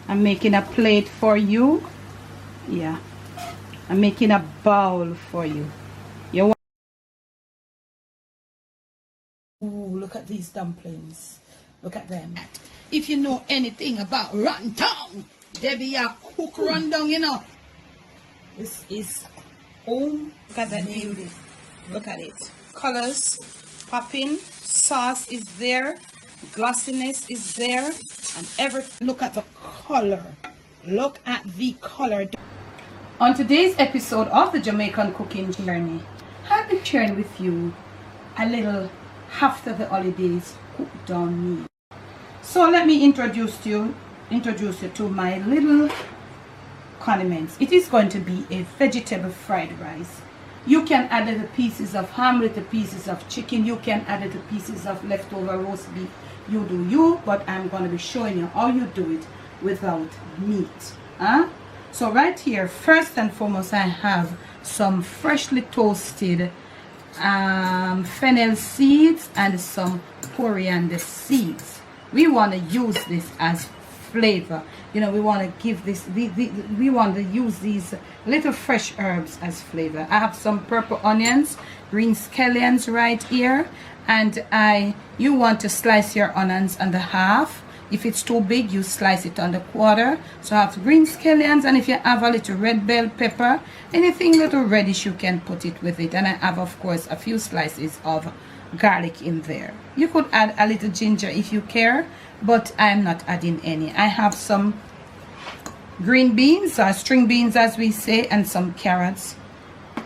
I'm making a plate for you. Yeah, I'm making a bowl for you. You want. Ooh, look at these dumplings. Look at them. If you know anything about Rotten Town, there be a cook rundown, you know. This is home. Look at that beauty. Look at it. Colors popping. Sauce is there. Glossiness is there. And look at the color. Look at the color. On today's episode of the Jamaican Cooking Journey, I'll be sharing with you a little after the holidays cook down meal. So let me introduce you to my little condiments. It is going to be a vegetable fried rice. You can add little pieces of ham, little pieces of chicken. You can add little pieces of leftover roast beef. You do you, but I'm going to be showing you how you do it without meat. So right here, first and foremost, I have some freshly toasted fennel seeds and some coriander seeds. We want to use this as flavor. You know, we want to give this, we want to use these little fresh herbs as flavor. I have some purple onions, green scallions right here, and you want to slice your onions on the half. If it's too big, you slice it on the quarter. So I have green scallions, and if you have a little red bell pepper, anything little reddish, you can put it with it. And I have, of course, a few slices of garlic in there. You could add a little ginger if you care, but I'm not adding any. I have some green beans, or string beans as we say, and some carrots.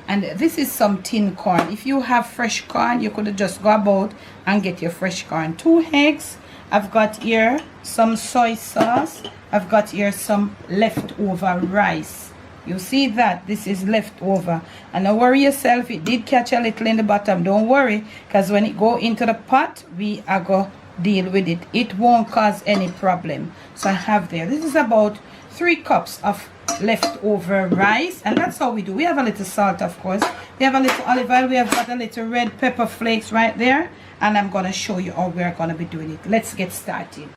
And this is some tin corn. If you have fresh corn, you could just go about and get your fresh corn. 2 eggs. I've got here some soy sauce. I've got here some leftover rice. You see that? This is leftover. And don't worry yourself, it did catch a little in the bottom. Don't worry, because when it go into the pot, we are going to deal with it. It won't cause any problem. So I have there. This is about 3 cups of leftover rice, and that's how we do. We have a little salt, of course. We have a little olive oil. We have got a little red pepper flakes right there, and I'm going to show you how we're going to be doing it. Let's get started.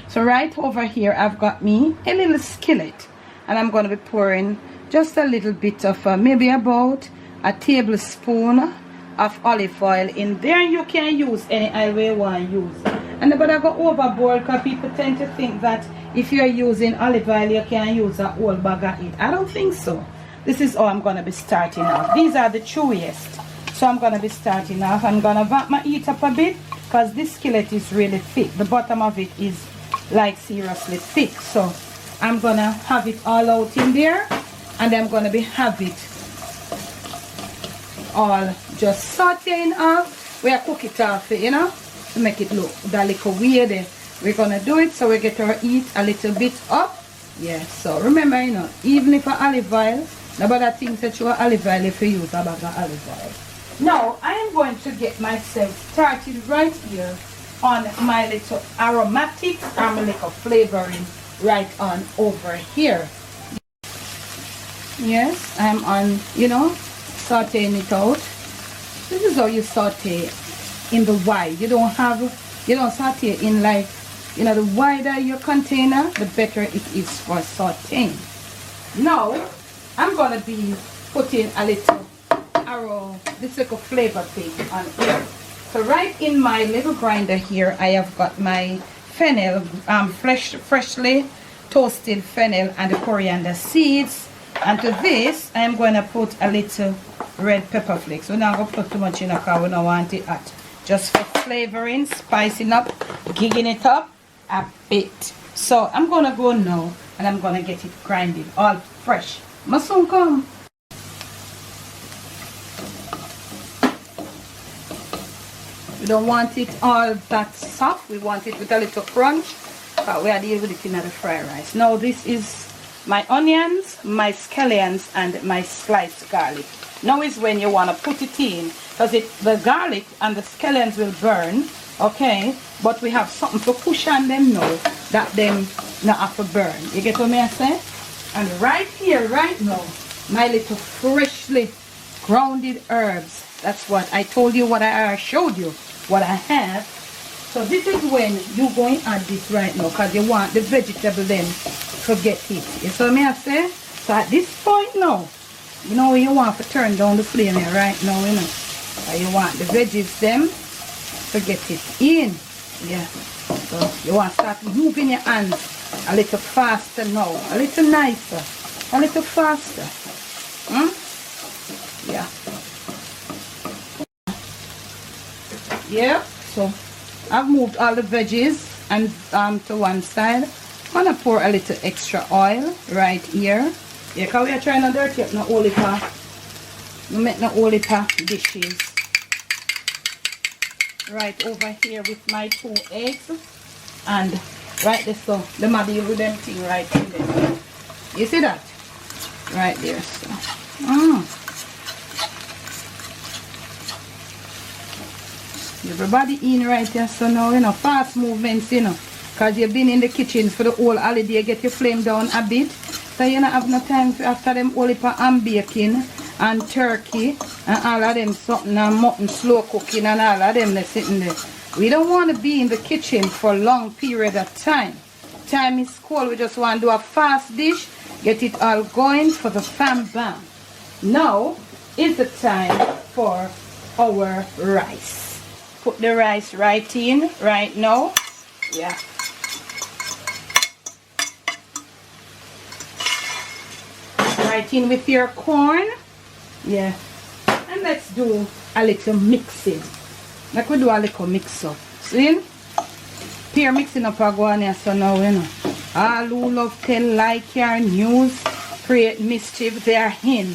So right over here, I've got me a little skillet, and I'm going to be pouring just a little bit of maybe about a tablespoon of olive oil in there. You can use any oil you want to use. And but I go overboard because people tend to think that if you're using olive oil, you can use a whole bag of it. I don't think so. This is how I'm going to be starting off. These are the chewiest. So I'm going to be starting off. I'm going to vamp my heat up a bit because this skillet is really thick. The bottom of it is like seriously thick. So I'm going to have it all out in there. And I'm going to be have it all just sauteing off. We are cook it off, you know, to make it look that little weird. We're going to do it so we get our heat a little bit up. Yeah, so remember, you know, even if olive oil, nobody thinks that you are olive oil if you use a bag of olive oil. Now, I am going to get myself started right here on my little aromatics and my little flavoring right on over here. Yes, I'm on, you know, sauteing it out. This is how you saute in the wide. You don't saute in like, you know, the wider your container, the better it is for sauteing. Now, I'm going to be putting a little this little flavor thing on here. So right in my little grinder here, I have got my fennel, freshly toasted fennel and the coriander seeds. And to this, I'm going to put a little red pepper flakes. We're not going to put too much in because we don't want it hot. Just for flavoring, spicing up, gigging it up a bit. So I'm going to go now and I'm going to get it grinded all fresh. Must soon come. We don't want it all that soft. We want it with a little crunch. But we are dealing with it in the fried rice. Now this is my onions, my scallions, and my sliced garlic. Now is when you want to put it in, because the garlic and the scallions will burn, okay? But we have something to cushion them now, that them not have to burn. You get what I say? And right here, right now, my little freshly grounded herbs. That's what I told you, what I showed you, what I have. So this is when you go and add this right now, because you want the vegetable then forget it. You see what I say? So at this point now, you know you want to turn down the flame here right now, you know. You want the veggies them to get it in. Yeah. So you want to start moving your hands a little faster now. A little nicer. A little faster. Yeah. Yeah. So I've moved all the veggies and to one side. I'm gonna pour a little extra oil right here. Yeah, because we are trying to dirty up no olipa. We make no olipa dishes. Right over here with my 2 eggs. And right there, so the deal with them thing right in there. You see that? Right there. So. Everybody in right here, so now, you know, fast movements, you know. Because you've been in the kitchen for the whole holiday, get your flame down a bit. So you don't have no time for after them olipa and bacon and turkey and all of them something and mutton slow cooking and all of them they're sitting there. We don't want to be in the kitchen for a long period of time. Time is cold, we just want to do a fast dish, get it all going for the fam bam. Now is the time for our rice. Put the rice right in right now. Yeah. Right in with your corn. Yeah. And let's do a little mixing. Like we do a little mix up. See? Peer mixing up a go on here, so now you know. All who love tell like your news, create mischief, they are in.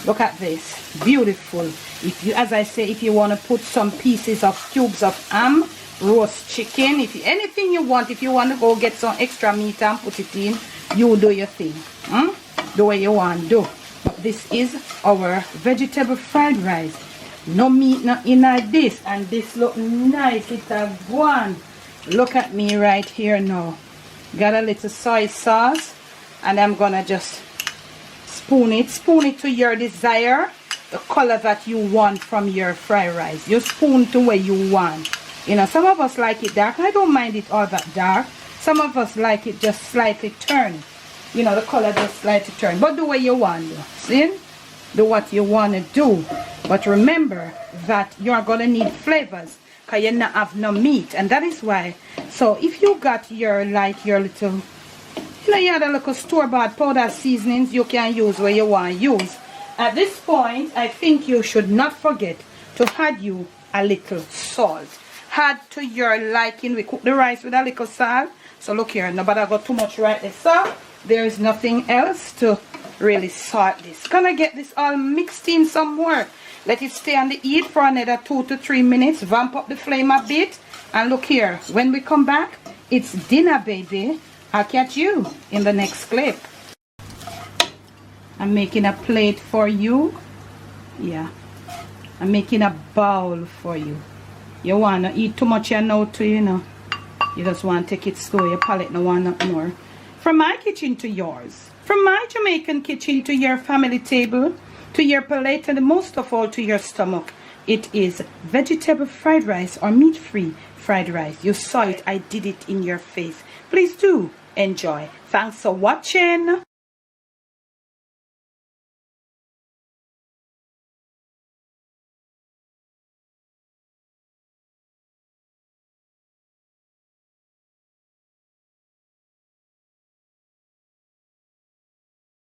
Look at this. Beautiful. If you, as I say, if you want to put some pieces of cubes of ham, roast chicken, if you, anything you want, if you want to go get some extra meat and put it in, you do your thing. The way you want to do. But this is our vegetable fried rice. No meat, not in this. And this look nice. It's a one. Look at me right here now. Got a little soy sauce. And I'm going to just spoon it. Spoon it to your desire. The color that you want from your fried rice. You spoon to where you want. You know, some of us like it dark. I don't mind it all that dark. Some of us like it just slightly turned. You know, the color just slightly turn. But do what you want to. See? Do what you want to do. But remember that you're going to need flavors. Because you not have no meat. And that is why. So if you got your, like, your little, you know, you had a little store-bought powder seasonings, you can use what you want to use. At this point, I think you should not forget to add you a little salt. Add to your liking. We cook the rice with a little salt. So look here, nobody got too much right there. So there is nothing else to really salt this. Gonna get this all mixed in somewhere. Let it stay on the heat for another 2 to 3 minutes. Vamp up the flame a bit. And look here, when we come back, it's dinner, baby. I'll catch you in the next clip. I'm making a plate for you. Yeah. I'm making a bowl for you. You want to eat too much, you know, too, you know. You just want to take it slow. Your palate no want nothing more. From my kitchen to yours. From my Jamaican kitchen to your family table. To your palate and most of all to your stomach. It is vegetable fried rice or meat-free fried rice. You saw it. I did it in your face. Please do enjoy. Thanks for watching.